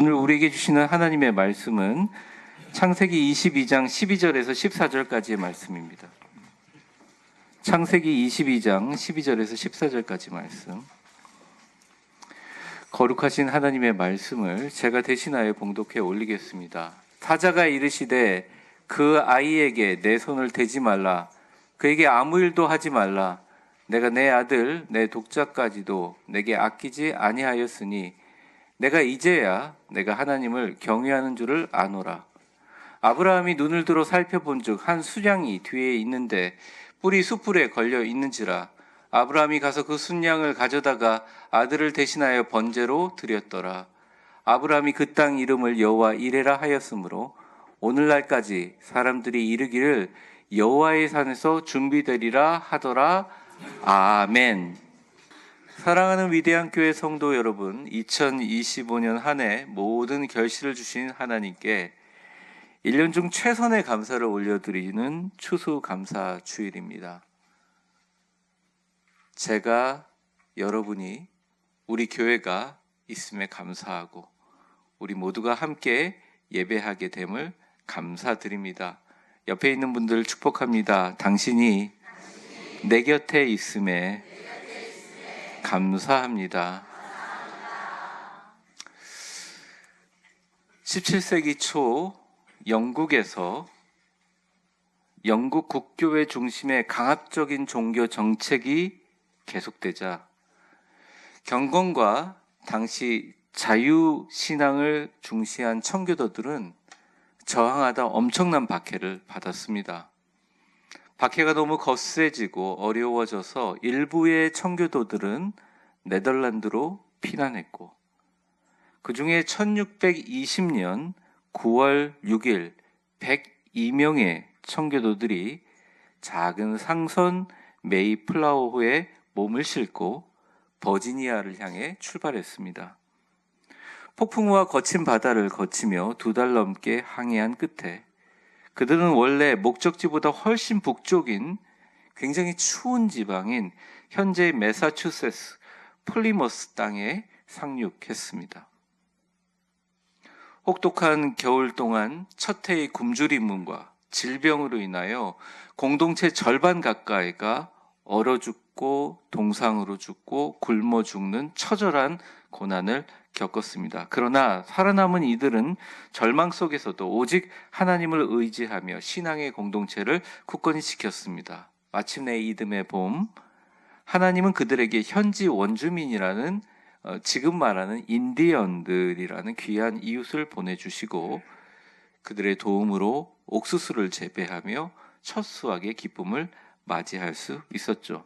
오늘 우리에게 주시는 하나님의 말씀은 창세기 22장 12절에서 14절까지의 말씀입니다. 창세기 22장 12절에서 14절까지 말씀. 거룩하신 하나님의 말씀을 제가 대신하여 봉독해 올리겠습니다. 사자가 이르시되 그 아이에게 내 손을 대지 말라. 그에게 아무 일도 하지 말라. 내가 내 아들 내 독자까지도 내게 아끼지 아니하였으니 내가 이제야 내가 하나님을 경외하는 줄을 아노라. 아브라함이 눈을 들어 살펴본즉 한 순양이 뒤에 있는데 뿔이 숯불에 걸려 있는지라. 아브라함이 가서 그 순양을 가져다가 아들을 대신하여 번제로 드렸더라. 아브라함이 그 땅 이름을 여호와 이레라 하였으므로 오늘날까지 사람들이 이르기를 여호와의 산에서 준비되리라 하더라. 아멘. 사랑하는 위대한 교회 성도 여러분, 2025년 한 해 모든 결실을 주신 하나님께 1년 중 최선의 감사를 올려드리는 추수감사 주일입니다. 제가, 여러분이, 우리 교회가 있음에 감사하고 우리 모두가 함께 예배하게 됨을 감사드립니다. 옆에 있는 분들 축복합니다. 당신이 내 곁에 있음에 감사합니다. 17세기 초 영국에서 영국 국교회 중심의 강압적인 종교 정책이 계속되자 경건과 당시 자유신앙을 중시한 청교도들은 저항하다 엄청난 박해를 받았습니다. 박해가 너무 거세지고 어려워져서 일부의 청교도들은 네덜란드로 피난했고 그 중에 1620년 9월 6일 102명의 청교도들이 작은 상선 메이플라워호에 몸을 싣고 버지니아를 향해 출발했습니다. 폭풍우와 거친 바다를 거치며 2달 넘게 항해한 끝에 그들은 원래 목적지보다 훨씬 북쪽인 굉장히 추운 지방인 현재의 매사추세츠 플리머스 땅에 상륙했습니다. 혹독한 겨울 동안 첫 해의 굶주림과 질병으로 인하여 공동체 절반 가까이가 얼어 죽고 동상으로 죽고 굶어 죽는 처절한 고난을 겪었습니다. 그러나 살아남은 이들은 절망 속에서도 오직 하나님을 의지하며 신앙의 공동체를 굳건히 지켰습니다. 마침내 이듬해 봄, 하나님은 그들에게 현지 원주민이라는 지금 말하는 인디언들이라는 귀한 이웃을 보내주시고 그들의 도움으로 옥수수를 재배하며 첫 수확의 기쁨을 맞이할 수 있었죠.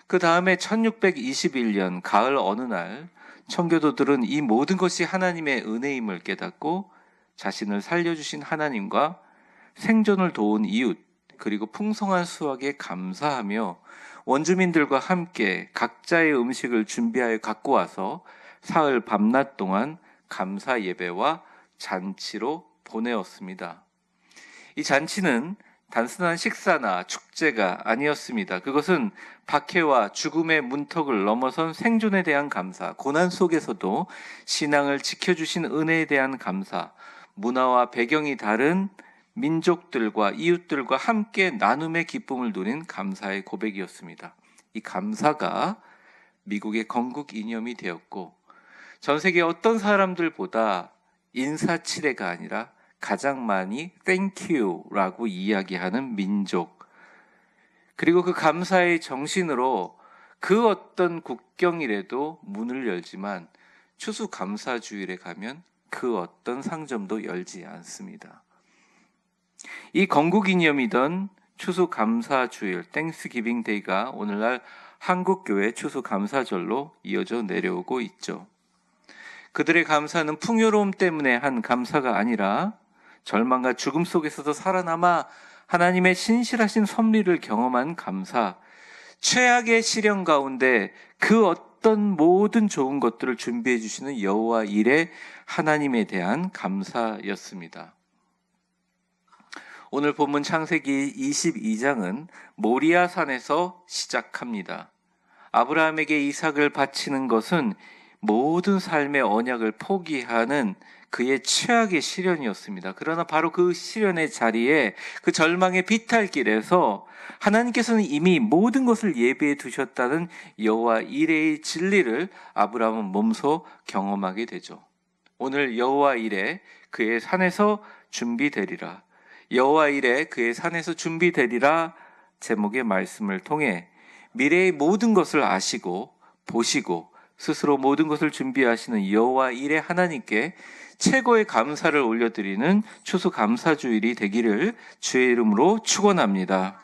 그 다음에 1621년 가을 어느 날 청교도들은 이 모든 것이 하나님의 은혜임을 깨닫고 자신을 살려주신 하나님과 생존을 도운 이웃 그리고 풍성한 수확에 감사하며 원주민들과 함께 각자의 음식을 준비하여 갖고 와서 사흘 밤낮 동안 감사 예배와 잔치로 보내었습니다. 이 잔치는 단순한 식사나 축제가 아니었습니다. 그것은 박해와 죽음의 문턱을 넘어선 생존에 대한 감사, 고난 속에서도 신앙을 지켜주신 은혜에 대한 감사, 문화와 배경이 다른 민족들과 이웃들과 함께 나눔의 기쁨을 누린 감사의 고백이었습니다. 이 감사가 미국의 건국 이념이 되었고 전 세계 어떤 사람들보다 인사치레가 아니라 가장 많이 Thank you라고 이야기하는 민족, 그리고 그 감사의 정신으로 그 어떤 국경이라도 문을 열지만 추수감사주일에 가면 그 어떤 상점도 열지 않습니다. 이 건국이념이던 추수감사주일 땡스기빙 데이가 오늘날 한국교회 추수감사절로 이어져 내려오고 있죠. 그들의 감사는 풍요로움 때문에 한 감사가 아니라 절망과 죽음 속에서도 살아남아 하나님의 신실하신 섭리를 경험한 감사, 최악의 시련 가운데 그 어떤 모든 좋은 것들을 준비해 주시는 여호와 일의 하나님에 대한 감사였습니다. 오늘 본문 창세기 22장은 모리아산에서 시작합니다. 아브라함에게 이삭을 바치는 것은 모든 삶의 언약을 포기하는 그의 최악의 시련이었습니다. 그러나 바로 그 시련의 자리에, 그 절망의 비탈길에서 하나님께서는 이미 모든 것을 예비해 두셨다는 여호와 이레의 진리를 아브라함은 몸소 경험하게 되죠. 오늘 여호와 이레 그의 산에서 준비되리라, 여호와 이레 그의 산에서 준비되리라 제목의 말씀을 통해 미래의 모든 것을 아시고 보시고 스스로 모든 것을 준비하시는 여호와 이레 하나님께 최고의 감사를 올려드리는 추수감사주일이 되기를 주의 이름으로 축원합니다.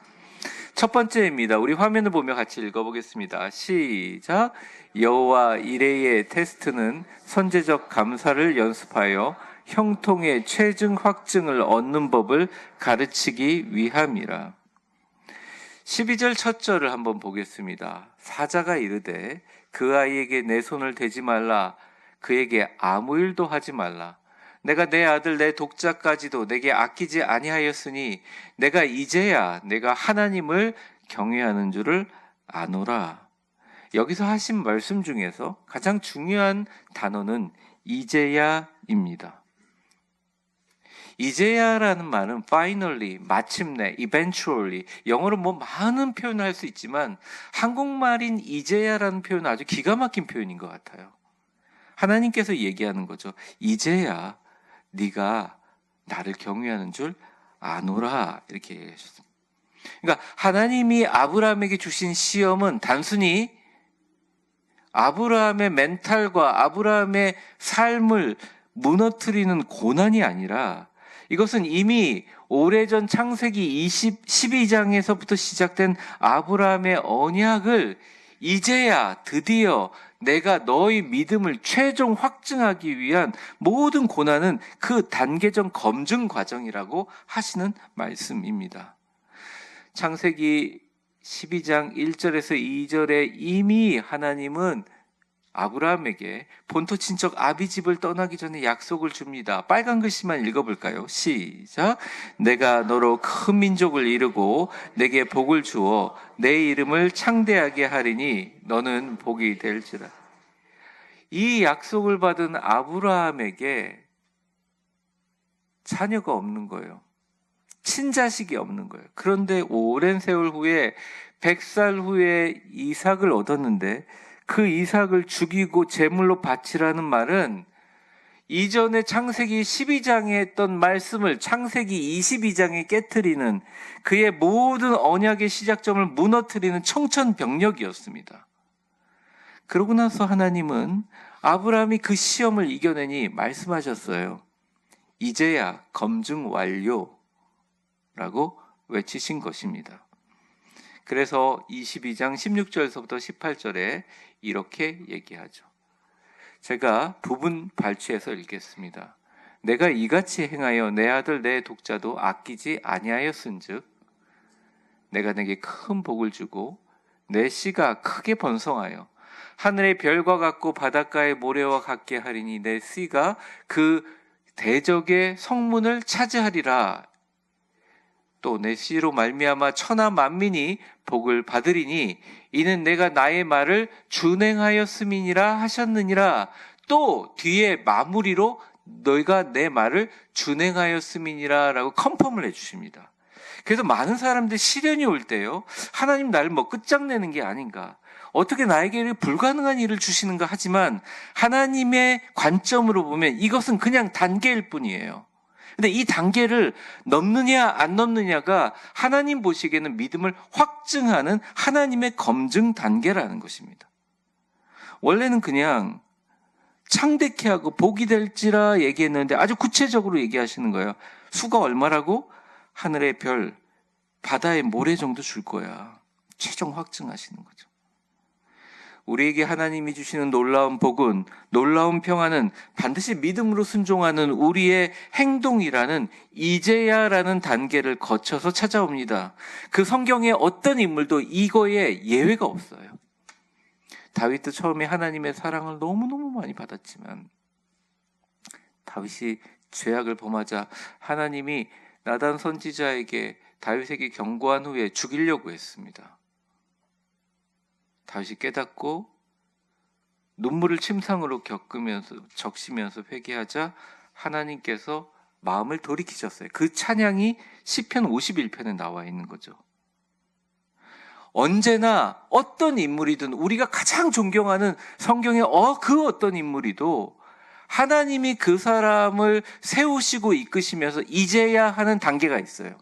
첫 번째입니다. 우리 화면을 보며 같이 읽어보겠습니다. 시작. 여호와 이레의 테스트는 선제적 감사를 연습하여 형통의 최증 확증을 얻는 법을 가르치기 위함이라. 12절 첫 절을 한번 보겠습니다. 사자가 이르되 그 아이에게 내 손을 대지 말라, 그에게 아무 일도 하지 말라. 내가 내 아들 내 독자까지도 내게 아끼지 아니하였으니 내가 이제야 내가 하나님을 경외하는 줄을 아노라. 여기서 하신 말씀 중에서 가장 중요한 단어는 이제야입니다. 이제야라는 말은 finally, 마침내, eventually, 영어로 많은 표현을 할 수 있지만 한국말인 이제야라는 표현은 아주 기가 막힌 표현인 것 같아요. 하나님께서 얘기하는 거죠. 이제야 네가 나를 경외하는 줄 아노라, 이렇게 얘기하셨습니다. 그러니까 하나님이 아브라함에게 주신 시험은 단순히 아브라함의 멘탈과 아브라함의 삶을 무너뜨리는 고난이 아니라, 이것은 이미 오래전 창세기 12장에서부터 시작된 아브라함의 언약을 이제야 드디어 내가 너의 믿음을 최종 확증하기 위한 모든 고난은 그 단계적 검증 과정이라고 하시는 말씀입니다. 창세기 12장 1절에서 2절에 이미 하나님은 아브라함에게 본토 친척 아비집을 떠나기 전에 약속을 줍니다. 빨간 글씨만 읽어볼까요? 시작. 내가 너로 큰 민족을 이루고 내게 복을 주어 내 이름을 창대하게 하리니 너는 복이 될지라. 이 약속을 받은 아브라함에게 자녀가 없는 거예요. 친자식이 없는 거예요. 그런데 오랜 세월 후에 100살 후에 이삭을 얻었는데 그 이삭을 죽이고 제물로 바치라는 말은 이전에 창세기 12장에 했던 말씀을 창세기 22장에 깨트리는, 그의 모든 언약의 시작점을 무너뜨리는 청천벽력이었습니다. 그러고 나서 하나님은 아브라함이 그 시험을 이겨내니 말씀하셨어요. 이제야 검증 완료라고 외치신 것입니다. 그래서 22장 16절에서부터 18절에 이렇게 얘기하죠. 제가 부분 발췌해서 읽겠습니다. 내가 이같이 행하여 내 아들 내 독자도 아끼지 아니하였은즉 내가 내게 큰 복을 주고 내 씨가 크게 번성하여 하늘의 별과 같고 바닷가의 모래와 같게 하리니 내 씨가 그 대적의 성문을 차지하리라. 또 내 씨로 말미암아 천하 만민이 복을 받으리니 이는 내가 나의 말을 준행하였음이니라 하셨느니라. 또 뒤에 마무리로 너희가 내 말을 준행하였음이니라 라고 컨펌을 해주십니다. 그래서 많은 사람들 시련이 올 때요, 하나님 나를 끝장내는 게 아닌가, 어떻게 나에게 불가능한 일을 주시는가 하지만 하나님의 관점으로 보면 이것은 그냥 단계일 뿐이에요. 근데 이 단계를 넘느냐 안 넘느냐가 하나님 보시기에는 믿음을 확증하는 하나님의 검증 단계라는 것입니다. 원래는 그냥 창대케 하고 복이 될지라 얘기했는데 아주 구체적으로 얘기하시는 거예요. 수가 얼마라고? 하늘의 별, 바다의 모래 정도 줄 거야. 최종 확증하시는 거죠. 우리에게 하나님이 주시는 놀라운 복은, 놀라운 평안은 반드시 믿음으로 순종하는 우리의 행동이라는 이제야라는 단계를 거쳐서 찾아옵니다. 그 성경의 어떤 인물도 이거에 예외가 없어요. 다윗도 처음에 하나님의 사랑을 너무너무 많이 받았지만 다윗이 죄악을 범하자 하나님이 나단 선지자에게 다윗에게 경고한 후에 죽이려고 했습니다. 다윗이 깨닫고 눈물을 침상으로 적시면서 회개하자 하나님께서 마음을 돌이키셨어요. 그 찬양이 시편 51편에 나와 있는 거죠. 언제나 어떤 인물이든 우리가 가장 존경하는 성경의 그 어떤 인물이도 하나님이 그 사람을 세우시고 이끄시면서 이제야 하는 단계가 있어요.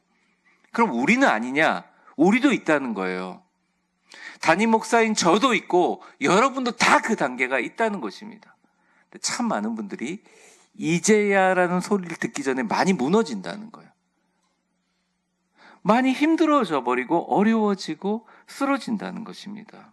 그럼 우리는 아니냐? 우리도 있다는 거예요. 담임 목사인 저도 있고 여러분도 다 그 단계가 있다는 것입니다. 참 많은 분들이 이제야라는 소리를 듣기 전에 많이 무너진다는 거예요. 많이 힘들어져 버리고 어려워지고 쓰러진다는 것입니다.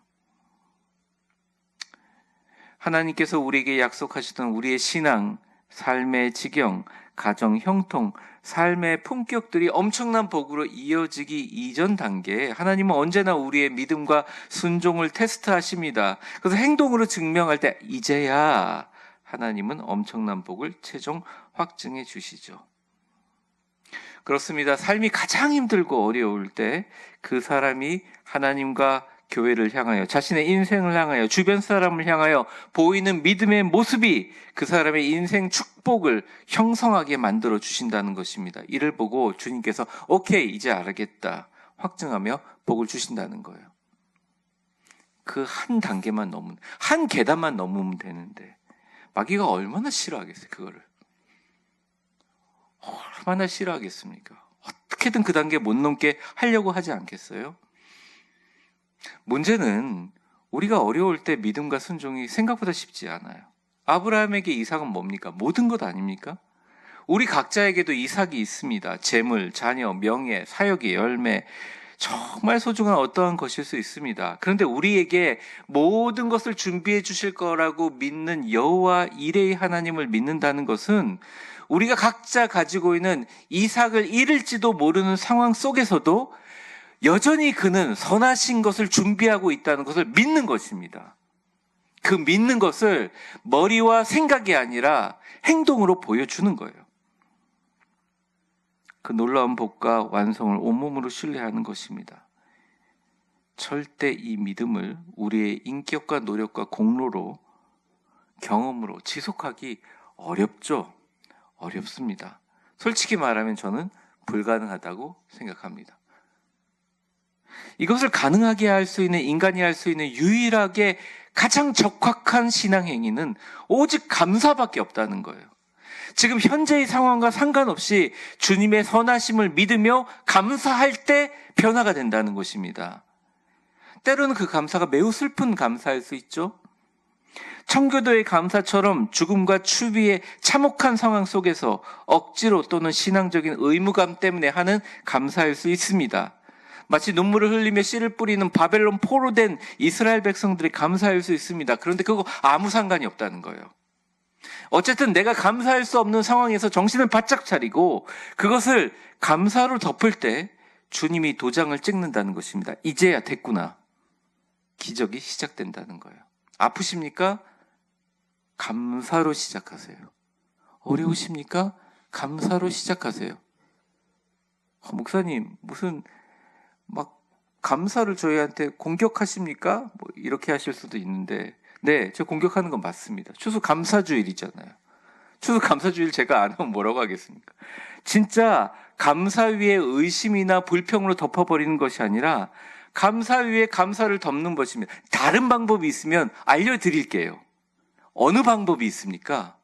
하나님께서 우리에게 약속하시던 우리의 신앙, 삶의 지경, 가정 형통, 삶의 품격들이 엄청난 복으로 이어지기 이전 단계에 하나님은 언제나 우리의 믿음과 순종을 테스트하십니다. 그래서 행동으로 증명할 때 이제야 하나님은 엄청난 복을 최종 확증해 주시죠. 그렇습니다. 삶이 가장 힘들고 어려울 때 그 사람이 하나님과 교회를 향하여, 자신의 인생을 향하여, 주변 사람을 향하여 보이는 믿음의 모습이 그 사람의 인생 축복을 형성하게 만들어 주신다는 것입니다. 이를 보고 주님께서 오케이, 이제 알겠다 확증하며 복을 주신다는 거예요. 그 한 단계만 넘으면, 한 계단만 넘으면 되는데 마귀가 얼마나 싫어하겠어요, 그거를. 얼마나 싫어하겠습니까? 어떻게든 그 단계 못 넘게 하려고 하지 않겠어요? 문제는 우리가 어려울 때 믿음과 순종이 생각보다 쉽지 않아요. 아브라함에게 이삭은 뭡니까? 모든 것 아닙니까? 우리 각자에게도 이삭이 있습니다. 재물, 자녀, 명예, 사역의 열매, 정말 소중한 어떠한 것일 수 있습니다. 그런데 우리에게 모든 것을 준비해 주실 거라고 믿는 여호와 이레의 하나님을 믿는다는 것은 우리가 각자 가지고 있는 이삭을 잃을지도 모르는 상황 속에서도 여전히 그는 선하신 것을 준비하고 있다는 것을 믿는 것입니다. 그 믿는 것을 머리와 생각이 아니라 행동으로 보여주는 거예요. 그 놀라운 복과 완성을 온몸으로 신뢰하는 것입니다. 절대 이 믿음을 우리의 인격과 노력과 공로로, 경험으로 지속하기 어렵죠. 어렵습니다. 솔직히 말하면 저는 불가능하다고 생각합니다. 이것을 가능하게 할 수 있는, 인간이 할 수 있는 유일하게 가장 적확한 신앙 행위는 오직 감사밖에 없다는 거예요. 지금 현재의 상황과 상관없이 주님의 선하심을 믿으며 감사할 때 변화가 된다는 것입니다. 때로는 그 감사가 매우 슬픈 감사일 수 있죠. 청교도의 감사처럼 죽음과 추비의 참혹한 상황 속에서 억지로 또는 신앙적인 의무감 때문에 하는 감사일 수 있습니다. 마치 눈물을 흘리며 씨를 뿌리는 바벨론 포로된 이스라엘 백성들이 감사할 수 있습니다. 그런데 그거 아무 상관이 없다는 거예요. 어쨌든 내가 감사할 수 없는 상황에서 정신을 바짝 차리고 그것을 감사로 덮을 때 주님이 도장을 찍는다는 것입니다. 이제야 됐구나. 기적이 시작된다는 거예요. 아프십니까? 감사로 시작하세요. 어려우십니까? 감사로 시작하세요. 목사님, 무슨 막 감사를 저희한테 공격하십니까? 뭐 이렇게 하실 수도 있는데, 네, 저 공격하는 건 맞습니다. 추수감사주일이잖아요. 추수감사주일 제가 안 하면 뭐라고 하겠습니까? 진짜 감사 위에 의심이나 불평으로 덮어버리는 것이 아니라 감사 위에 감사를 덮는 것입니다. 다른 방법이 있으면 알려드릴게요. 어느 방법이 있습니까?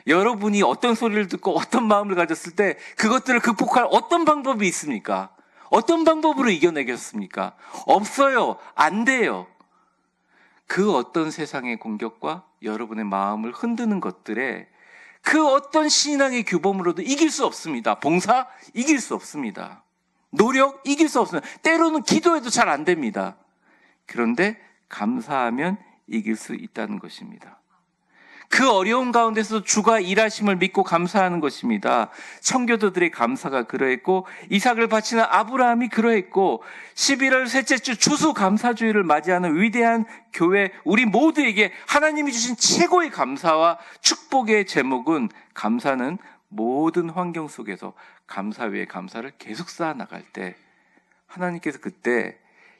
여러분이 어떤 소리를 듣고 어떤 마음을 가졌을 때 그것들을 극복할 어떤 방법이 있습니까? 어떤 방법으로 이겨내겠습니까? 없어요. 안 돼요. 그 어떤 세상의 공격과 여러분의 마음을 흔드는 것들에 그 어떤 신앙의 규범으로도 이길 수 없습니다. 봉사? 이길 수 없습니다. 노력? 이길 수 없습니다. 때로는 기도해도 잘 안 됩니다. 그런데 감사하면 이길 수 있다는 것입니다. 그 어려운 가운데서 주가 일하심을 믿고 감사하는 것입니다. 청교도들의 감사가 그러했고 이삭을 바치는 아브라함이 그러했고 11월 셋째 주 추수감사주일을 맞이하는 위대한 교회 우리 모두에게 하나님이 주신 최고의 감사와 축복의 제목은 감사는 모든 환경 속에서 감사 위에 감사를 계속 쌓아나갈 때 하나님께서 그때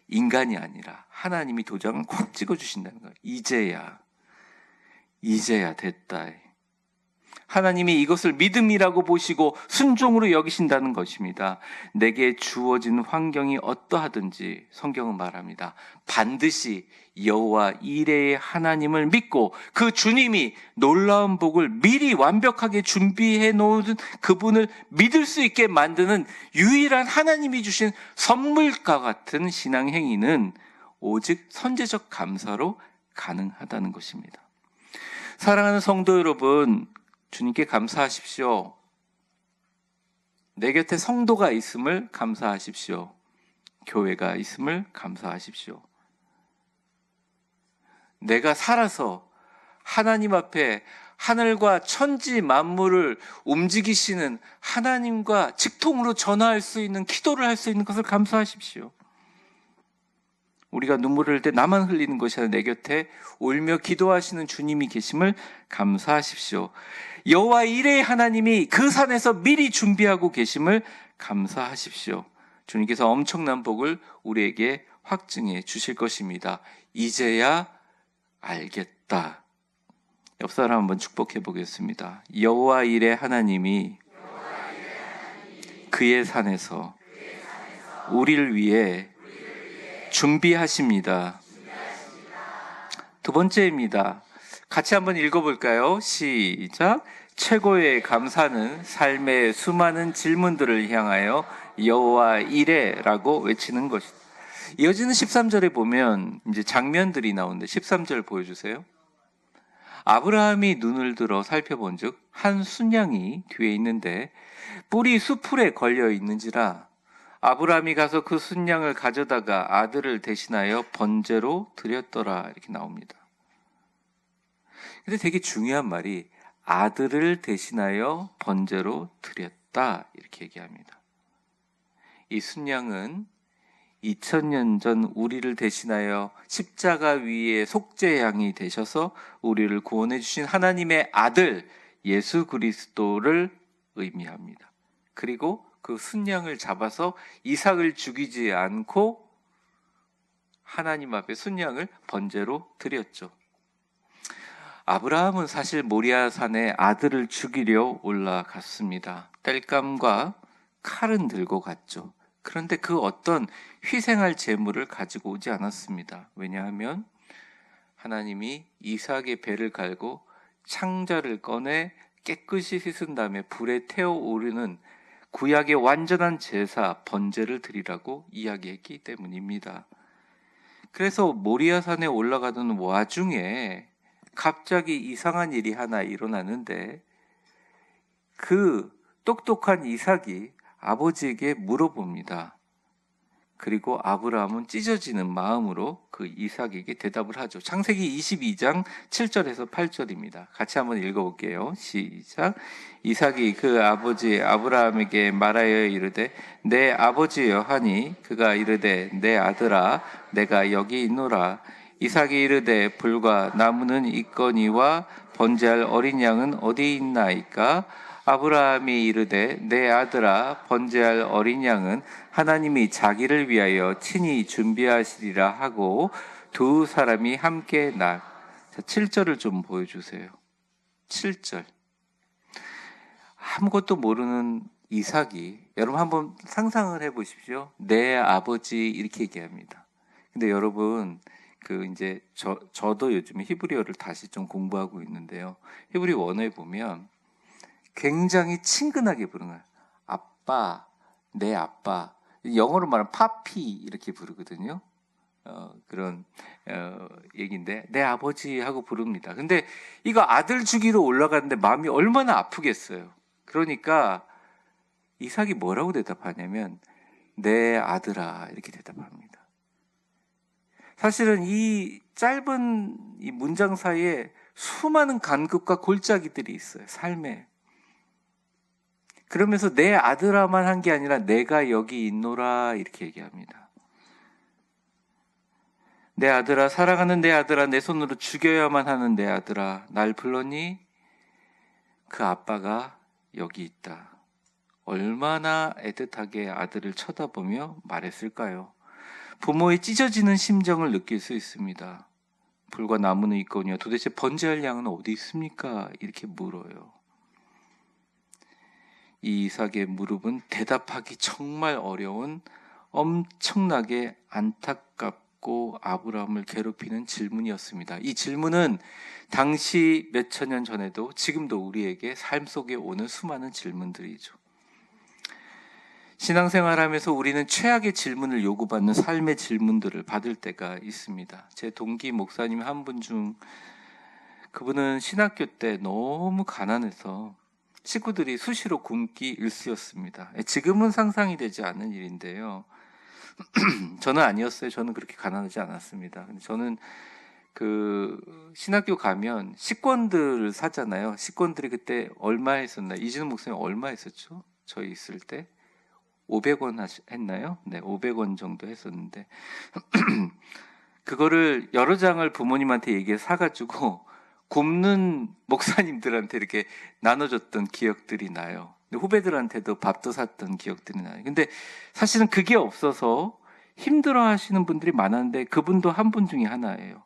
인간이 아니라 하나님이 도장을 콱 찍어주신다는 거예요. 이제야. 이제야 됐다. 하나님이 이것을 믿음이라고 보시고 순종으로 여기신다는 것입니다. 내게 주어진 환경이 어떠하든지 성경은 말합니다. 반드시 여호와 이레의 하나님을 믿고 그 주님이 놀라운 복을 미리 완벽하게 준비해 놓은 그분을 믿을 수 있게 만드는 유일한 하나님이 주신 선물과 같은 신앙 행위는 오직 선제적 감사로 가능하다는 것입니다. 사랑하는 성도 여러분, 주님께 감사하십시오. 내 곁에 성도가 있음을 감사하십시오. 교회가 있음을 감사하십시오. 내가 살아서 하나님 앞에 하늘과 천지 만물을 움직이시는 하나님과 직통으로 전화할 수 있는, 기도를 할 수 있는 것을 감사하십시오. 우리가 눈물을 흘릴 때 나만 흘리는 것이 아니라 내 곁에 울며 기도하시는 주님이 계심을 감사하십시오. 여호와 이레의 하나님이 그 산에서 미리 준비하고 계심을 감사하십시오. 주님께서 엄청난 복을 우리에게 확증해 주실 것입니다. 이제야 알겠다. 옆 사람 한번 축복해 보겠습니다. 여호와 이레 하나님이 그의 산에서 우리를 위해 준비하십니다. 두 번째입니다. 같이 한번 읽어볼까요? 시작. 최고의 감사는 삶의 수많은 질문들을 향하여 여호와 이레라고 외치는 것이다. 이어지는 13절에 보면 이제 장면들이 나오는데 13절 보여주세요. 아브라함이 눈을 들어 살펴본즉 한 순양이 뒤에 있는데 뿔이 수풀에 걸려 있는지라 아브라함이 가서 그 순양을 가져다가 아들을 대신하여 번제로 드렸더라. 이렇게 나옵니다. 근데 되게 중요한 말이 아들을 대신하여 번제로 드렸다. 이렇게 얘기합니다. 이 순양은 2000년 전 우리를 대신하여 십자가 위에 속죄양이 되셔서 우리를 구원해 주신 하나님의 아들 예수 그리스도를 의미합니다. 그리고 그 순양을 잡아서 이삭을 죽이지 않고 하나님 앞에 순양을 번제로 드렸죠. 아브라함은 사실 모리아산에 아들을 죽이려 올라갔습니다. 땔감과 칼은 들고 갔죠. 그런데 그 어떤 희생할 제물을 가지고 오지 않았습니다. 왜냐하면 하나님이 이삭의 배를 갈고 창자를 꺼내 깨끗이 씻은 다음에 불에 태워 오르는 구약의 완전한 제사 번제를 드리라고 이야기했기 때문입니다. 그래서 모리아산에 올라가던 와중에 갑자기 이상한 일이 하나 일어나는데 그 똑똑한 이삭이 아버지에게 물어봅니다. 그리고 아브라함은 찢어지는 마음으로 그 이삭에게 대답을 하죠. 창세기 22장 7절에서 8절입니다. 같이 한번 읽어볼게요. 시작. 이삭이 그 아버지 아브라함에게 말하여 이르되 내 아버지여 하니 그가 이르되 내 아들아 내가 여기 있노라. 이삭이 이르되 불과 나무는 있거니와 번제할 어린 양은 어디 있나이까? 아브라함이 이르되 내 아들아 번제할 어린 양은 하나님이 자기를 위하여 친히 준비하시리라 하고 두 사람이 함께 자, 7절을 좀 보여주세요. 7절. 아무것도 모르는 이삭이, 여러분 한번 상상을 해보십시오. 내 아버지 이렇게 얘기합니다. 근데 여러분 이제 저도 요즘에 히브리어를 다시 좀 공부하고 있는데요. 히브리 원어에 보면 굉장히 친근하게 부르는 거예요. 아빠, 내 아빠. 영어로 말하면 파피 이렇게 부르거든요. 그런 얘기인데 내 아버지 하고 부릅니다. 근데 이거 아들 주기로 올라가는데 마음이 얼마나 아프겠어요. 그러니까 이삭이 뭐라고 대답하냐면 내 아들아 이렇게 대답합니다. 사실은 이 짧은 이 문장 사이에 수많은 간극과 골짜기들이 있어요. 삶에. 그러면서 내 아들아만 한 게 아니라 내가 여기 있노라 이렇게 얘기합니다. 내 아들아, 사랑하는 내 아들아, 내 손으로 죽여야만 하는 내 아들아, 날 불렀니? 그 아빠가 여기 있다. 얼마나 애틋하게 아들을 쳐다보며 말했을까요? 부모의 찢어지는 심정을 느낄 수 있습니다. 불과 나무는 있거니와 도대체 번제할 양은 어디 있습니까? 이렇게 물어요. 이 이삭의 물음은 대답하기 정말 어려운 엄청나게 안타깝고 아브라함을 괴롭히는 질문이었습니다. 이 질문은 당시 몇천 년 전에도 지금도 우리에게 삶 속에 오는 수많은 질문들이죠. 신앙생활하면서 우리는 최악의 질문을 요구받는 삶의 질문들을 받을 때가 있습니다. 제 동기 목사님 한 분 중 그분은 신학교 때 너무 가난해서 식구들이 수시로 굶기 일쑤였습니다. 지금은 상상이 되지 않는 일인데요. 저는 아니었어요. 저는 그렇게 가난하지 않았습니다. 근데 저는 그 신학교 가면 식권들을 사잖아요. 식권들이 그때 얼마 했었나? 이진우 목사님 얼마 했었죠? 저희 있을 때 500원 했나요? 네, 500원 정도 했었는데 그거를 여러 장을 부모님한테 얘기해 사가지고 굶는 목사님들한테 이렇게 나눠줬던 기억들이 나요. 후배들한테도 밥도 샀던 기억들이 나요. 근데 사실은 그게 없어서 힘들어 하시는 분들이 많았는데 그분도 한 분 중에 하나예요.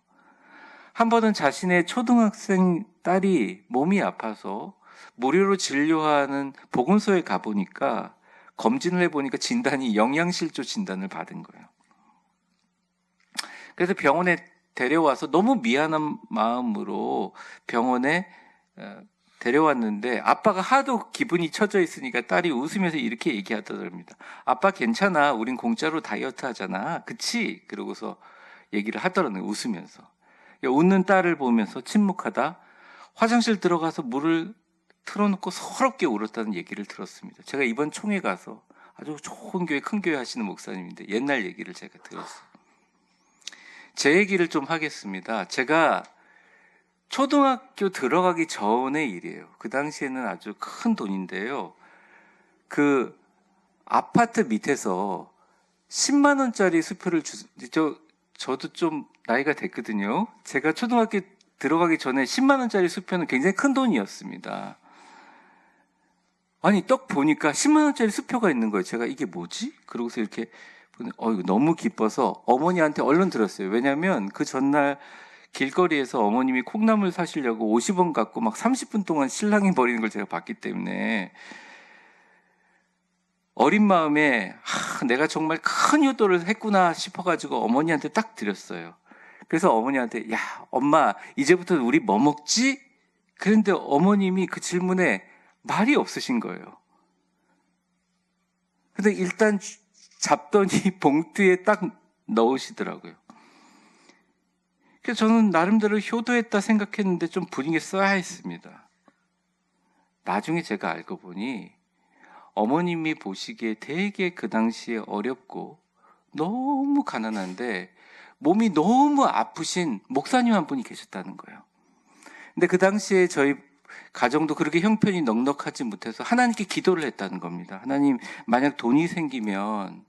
한 번은 자신의 초등학생 딸이 몸이 아파서 무료로 진료하는 보건소에 가보니까 검진을 해보니까 진단이 영양실조 진단을 받은 거예요. 그래서 병원에 데려와서 너무 미안한 마음으로 병원에 데려왔는데 아빠가 하도 기분이 처져 있으니까 딸이 웃으면서 이렇게 얘기하더랍니다. 아빠 괜찮아. 우린 공짜로 다이어트 하잖아. 그치? 그러고서 얘기를 하더라고요. 웃으면서. 웃는 딸을 보면서 침묵하다 화장실 들어가서 물을 틀어놓고 서럽게 울었다는 얘기를 들었습니다. 제가 이번 총회 가서 아주 좋은 교회, 큰 교회 하시는 목사님인데 옛날 얘기를 제가 들었어요. 제 얘기를 좀 하겠습니다. 제가 초등학교 들어가기 전의 일이에요. 그 당시에는 아주 큰 돈인데요. 그 아파트 밑에서 10만 원짜리 수표를 저도 좀 나이가 됐거든요. 제가 초등학교 들어가기 전에 10만 원짜리 수표는 굉장히 큰 돈이었습니다. 아니 떡 보니까 10만 원짜리 수표가 있는 거예요. 제가 이게 뭐지? 그러고서 이렇게 이거 너무 기뻐서 어머니한테 얼른 들었어요. 왜냐하면 그 전날 길거리에서 어머님이 콩나물 사시려고 50원 갖고 막 30분 동안 실랑이 벌이는 걸 제가 봤기 때문에 어린 마음에 내가 정말 큰 효도를 했구나 싶어가지고 어머니한테 딱 드렸어요. 그래서 어머니한테 야 엄마 이제부터 우리 뭐 먹지? 그런데 어머님이 그 질문에 말이 없으신 거예요. 근데 일단 잡더니 봉투에 딱 넣으시더라고요. 그래서 저는 나름대로 효도했다 생각했는데 좀 분위기에 써야 했습니다. 나중에 제가 알고 보니 어머님이 보시기에 되게 그 당시에 어렵고 너무 가난한데 몸이 너무 아프신 목사님 한 분이 계셨다는 거예요. 근데 그 당시에 저희 가정도 그렇게 형편이 넉넉하지 못해서 하나님께 기도를 했다는 겁니다. 하나님, 만약 돈이 생기면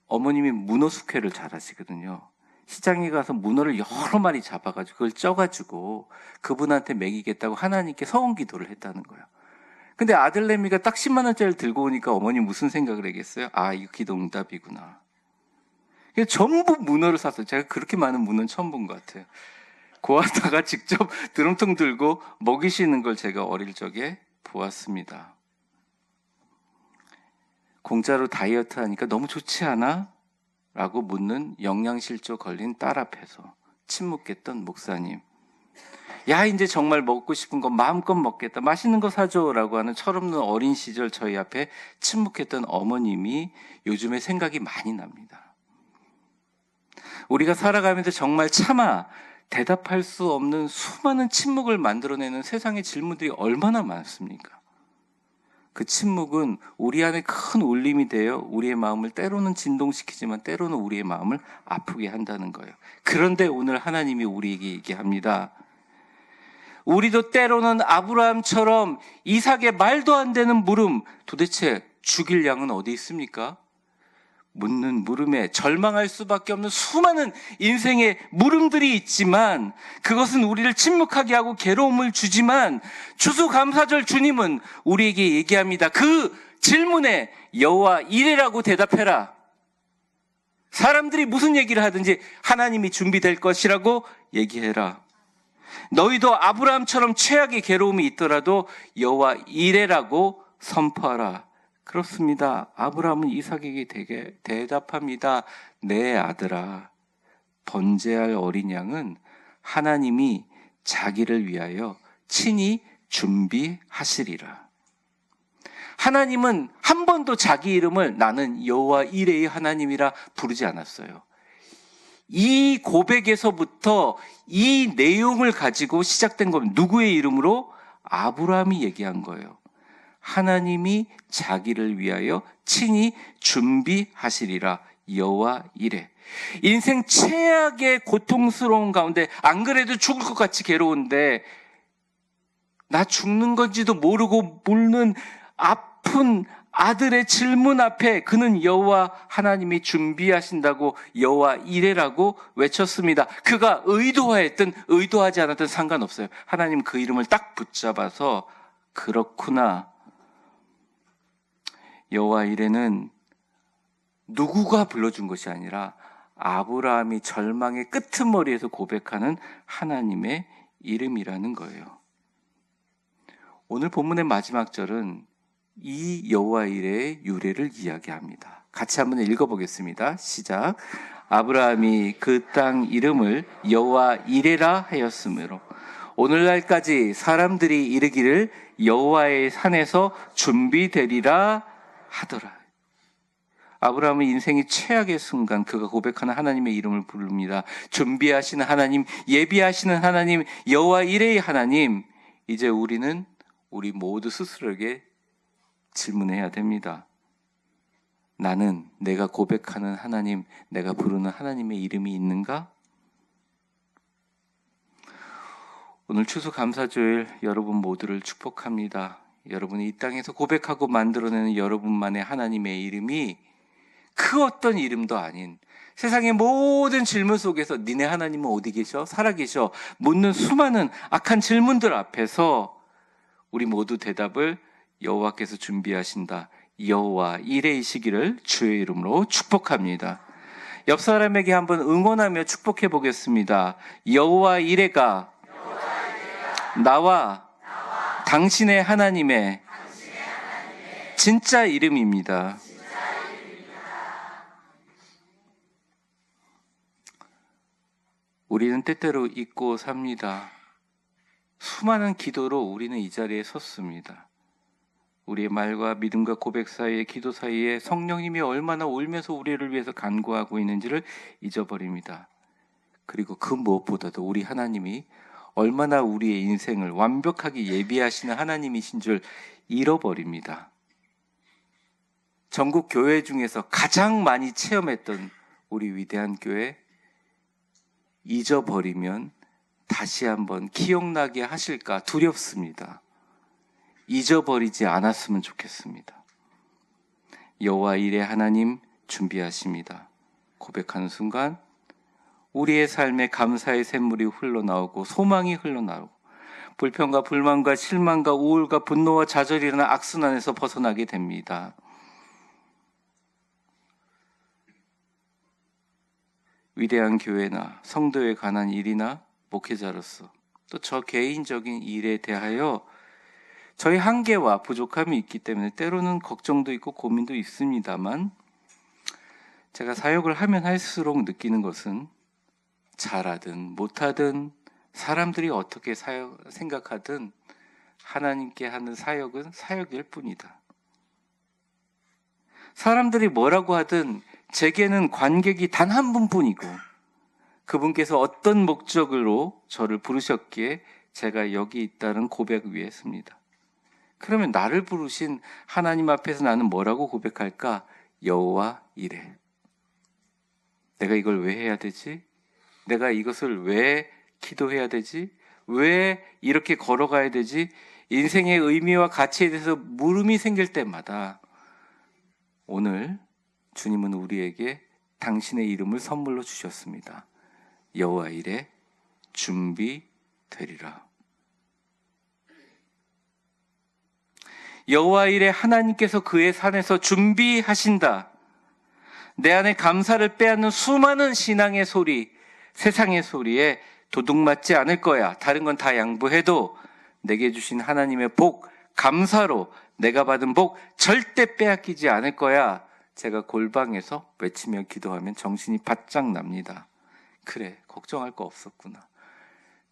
어머님이 문어 숙회를 잘 하시거든요. 시장에 가서 문어를 여러 마리 잡아가지고 그걸 쪄가지고 그분한테 먹이겠다고 하나님께 서원 기도를 했다는 거예요. 근데 아들내미가 딱 10만 원짜리를 들고 오니까 어머니 무슨 생각을 하겠어요? 아, 이거 기도 응답이구나. 그래서 전부 문어를 샀어요. 제가 그렇게 많은 문어는 처음 본 것 같아요. 고아다가 직접 드럼통 들고 먹이시는 걸 제가 어릴 적에 보았습니다. 공짜로 다이어트 하니까 너무 좋지 않아? 라고 묻는 영양실조 걸린 딸 앞에서 침묵했던 목사님. 야, 이제 정말 먹고 싶은 거 마음껏 먹겠다. 맛있는 거 사줘. 라고 하는 철없는 어린 시절 저희 앞에 침묵했던 어머님이 요즘에 생각이 많이 납니다. 우리가 살아가면서 정말 차마 대답할 수 없는 수많은 침묵을 만들어내는 세상의 질문들이 얼마나 많습니까? 그 침묵은 우리 안에 큰 울림이 되어 우리의 마음을 때로는 진동시키지만 때로는 우리의 마음을 아프게 한다는 거예요. 그런데 오늘 하나님이 우리에게 얘기합니다. 우리도 때로는 아브라함처럼 이삭의 말도 안 되는 물음, 도대체 죽일 양은 어디 있습니까? 묻는 물음에 절망할 수밖에 없는 수많은 인생의 물음들이 있지만 그것은 우리를 침묵하게 하고 괴로움을 주지만 추수감사절 주님은 우리에게 얘기합니다. 그 질문에 여호와 이레라고 대답해라. 사람들이 무슨 얘기를 하든지 하나님이 준비될 것이라고 얘기해라. 너희도 아브라함처럼 최악의 괴로움이 있더라도 여호와 이레라고 선포하라. 그렇습니다. 아브라함은 이삭에게 대답합니다. 내 아들아, 번제할 어린 양은 하나님이 자기를 위하여 친히 준비하시리라. 하나님은 한 번도 자기 이름을 나는 여호와 이레의 하나님이라 부르지 않았어요. 이 고백에서부터 이 내용을 가지고 시작된 건 누구의 이름으로? 아브라함이 얘기한 거예요. 하나님이 자기를 위하여 친히 준비하시리라. 여호와 이레. 인생 최악의 고통스러운 가운데, 안 그래도 죽을 것 같이 괴로운데 나 죽는 건지도 모르고 묻는 아픈 아들의 질문 앞에 그는 여호와 하나님이 준비하신다고 여호와 이레라고 외쳤습니다. 그가 의도하였든 의도하지 않았든 상관없어요. 하나님 그 이름을 딱 붙잡아서 그렇구나. 여호와 이레는 누구가 불러준 것이 아니라 아브라함이 절망의 끄트머리에서 고백하는 하나님의 이름이라는 거예요. 오늘 본문의 마지막 절은 이 여호와 이레의 유래를 이야기합니다. 같이 한번 읽어보겠습니다. 시작. 아브라함이 그 땅 이름을 여호와 이레라 하였으므로 오늘날까지 사람들이 이르기를 여호와의 산에서 준비되리라 하더라. 아브라함은 인생의 최악의 순간 그가 고백하는 하나님의 이름을 부릅니다. 준비하시는 하나님, 예비하시는 하나님, 여호와 이레의 하나님. 이제 우리는 우리 모두 스스로에게 질문해야 됩니다. 나는 내가 고백하는 하나님, 내가 부르는 하나님의 이름이 있는가? 오늘 추수감사주일 여러분 모두를 축복합니다. 여러분이 이 땅에서 고백하고 만들어내는 여러분만의 하나님의 이름이 그 어떤 이름도 아닌 세상의 모든 질문 속에서 니네 하나님은 어디 계셔? 살아계셔? 묻는 수많은 악한 질문들 앞에서 우리 모두 대답을 여호와께서 준비하신다. 여호와 이레이시기를 주의 이름으로 축복합니다. 옆 사람에게 한번 응원하며 축복해 보겠습니다. 여호와 이레가 나와 당신의 하나님의 진짜 이름입니다. 우리는 때때로 잊고 삽니다. 수많은 기도로 우리는 이 자리에 섰습니다. 우리의 말과 믿음과 고백 사이에, 기도 사이에 성령님이 얼마나 울면서 우리를 위해서 간구하고 있는지를 잊어버립니다. 그리고 그 무엇보다도 우리 하나님이 얼마나 우리의 인생을 완벽하게 예비하시는 하나님이신 줄 잃어버립니다. 전국 교회 중에서 가장 많이 체험했던 우리 위대한 교회, 잊어버리면 다시 한번 기억나게 하실까 두렵습니다. 잊어버리지 않았으면 좋겠습니다. 여호와 이레 하나님 준비하십니다. 고백하는 순간 우리의 삶에 감사의 샘물이 흘러나오고 소망이 흘러나오고 불평과 불만과 실망과 우울과 분노와 좌절이라는 악순환에서 벗어나게 됩니다. 위대한 교회나 성도에 관한 일이나 목회자로서 또 저 개인적인 일에 대하여 저희 한계와 부족함이 있기 때문에 때로는 걱정도 있고 고민도 있습니다만, 제가 사역을 하면 할수록 느끼는 것은 잘하든 못하든 사람들이 어떻게 생각하든 하나님께 하는 사역은 사역일 뿐이다. 사람들이 뭐라고 하든 제게는 관객이 단 한 분뿐이고 그분께서 어떤 목적으로 저를 부르셨기에 제가 여기 있다는 고백 위에 했습니다. 그러면 나를 부르신 하나님 앞에서 나는 뭐라고 고백할까? 여호와 이레. 내가 이걸 왜 해야 되지? 내가 이것을 왜 기도해야 되지? 왜 이렇게 걸어가야 되지? 인생의 의미와 가치에 대해서 물음이 생길 때마다 오늘 주님은 우리에게 당신의 이름을 선물로 주셨습니다. 여호와 이레 준비되리라. 여호와 이레 하나님께서 그의 산에서 준비하신다. 내 안에 감사를 빼앗는 수많은 신앙의 소리, 세상의 소리에 도둑맞지 않을 거야. 다른 건 다 양보해도 내게 주신 하나님의 복, 감사로 내가 받은 복 절대 빼앗기지 않을 거야. 제가 골방에서 외치며 기도하면 정신이 바짝 납니다. 그래, 걱정할 거 없었구나.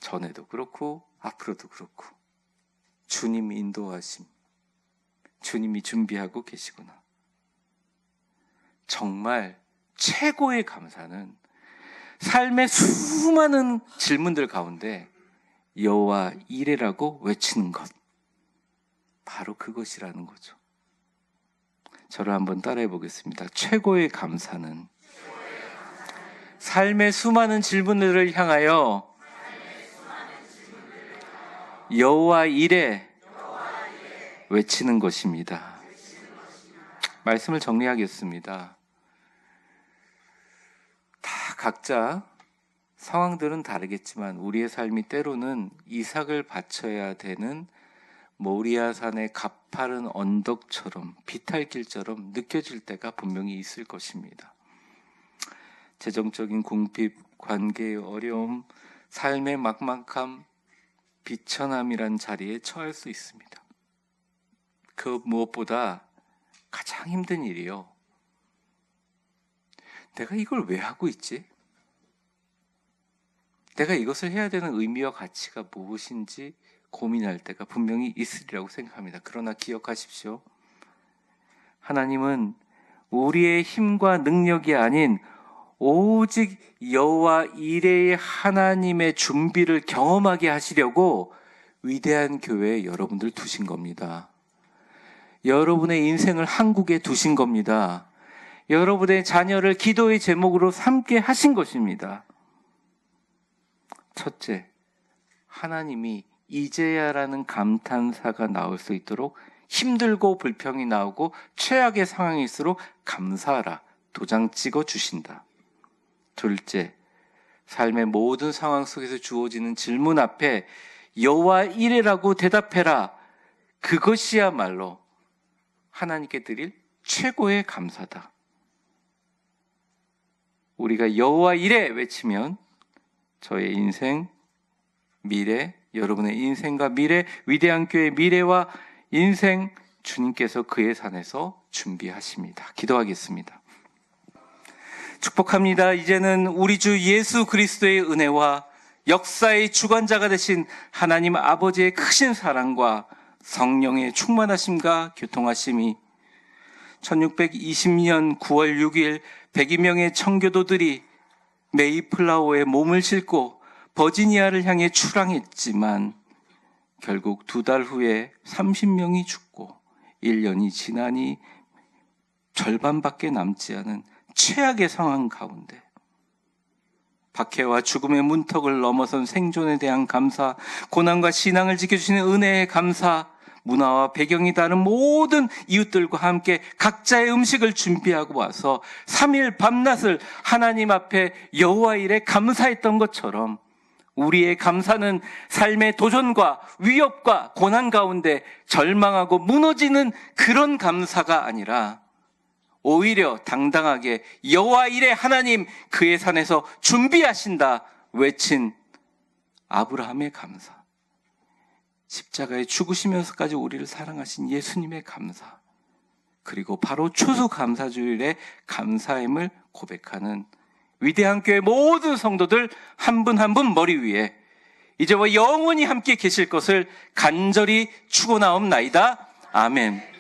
전에도 그렇고 앞으로도 그렇고 주님 인도하심, 주님이 준비하고 계시구나. 정말 최고의 감사는 삶의 수많은 질문들 가운데 여호와 이레라고 외치는 것, 바로 그것이라는 거죠. 저를 한번 따라해 보겠습니다. 최고의 감사는 삶의 수많은 질문들을 향하여 여호와 이레 외치는 것입니다. 말씀을 정리하겠습니다. 다 각자 상황들은 다르겠지만 우리의 삶이 때로는 이삭을 바쳐야 되는 모리아산의 가파른 언덕처럼 비탈길처럼 느껴질 때가 분명히 있을 것입니다. 재정적인 궁핍, 관계의 어려움, 삶의 막막함, 비천함이란 자리에 처할 수 있습니다. 그 무엇보다 가장 힘든 일이요, 내가 이걸 왜 하고 있지? 내가 이것을 해야 되는 의미와 가치가 무엇인지 고민할 때가 분명히 있으리라고 생각합니다. 그러나 기억하십시오. 하나님은 우리의 힘과 능력이 아닌 오직 여호와 이레의 하나님의 준비를 경험하게 하시려고 위대한 교회에 여러분들 두신 겁니다. 여러분의 인생을 한국에 두신 겁니다. 여러분의 자녀를 기도의 제목으로 삼게 하신 것입니다. 첫째, 하나님이 이제야라는 감탄사가 나올 수 있도록 힘들고 불평이 나오고 최악의 상황일수록 감사하라 도장 찍어 주신다. 둘째, 삶의 모든 상황 속에서 주어지는 질문 앞에 여호와 이레라고 대답해라. 그것이야말로 하나님께 드릴 최고의 감사다. 우리가 여호와 이레 외치면 저의 인생, 미래, 여러분의 인생과 미래, 위대한 교회의 미래와 인생, 주님께서 그의 산에서 준비하십니다. 기도하겠습니다. 축복합니다. 이제는 우리 주 예수 그리스도의 은혜와 역사의 주관자가 되신 하나님 아버지의 크신 사랑과 성령의 충만하심과 교통하심이 1620년 9월 6일 102명의 청교도들이 메이플라워에 몸을 싣고 버지니아를 향해 출항했지만 결국 2달 후에 30명이 죽고 1년이 지나니 절반밖에 남지 않은 최악의 상황 가운데 박해와 죽음의 문턱을 넘어선 생존에 대한 감사, 고난과 신앙을 지켜주시는 은혜의 감사, 문화와 배경이 다른 모든 이웃들과 함께 각자의 음식을 준비하고 와서 3일 밤낮을 하나님 앞에 여호와 일에 감사했던 것처럼 우리의 감사는 삶의 도전과 위협과 고난 가운데 절망하고 무너지는 그런 감사가 아니라 오히려 당당하게 여호와 일에 하나님 그의 산에서 준비하신다 외친 아브라함의 감사, 십자가에 죽으시면서까지 우리를 사랑하신 예수님의 감사, 그리고 바로 추수감사주일의 감사임을 고백하는 위대한 교회 모든 성도들 한 분 한 분 머리 위에 이제와 영원히 함께 계실 것을 간절히 축원하옵나이다. 아멘.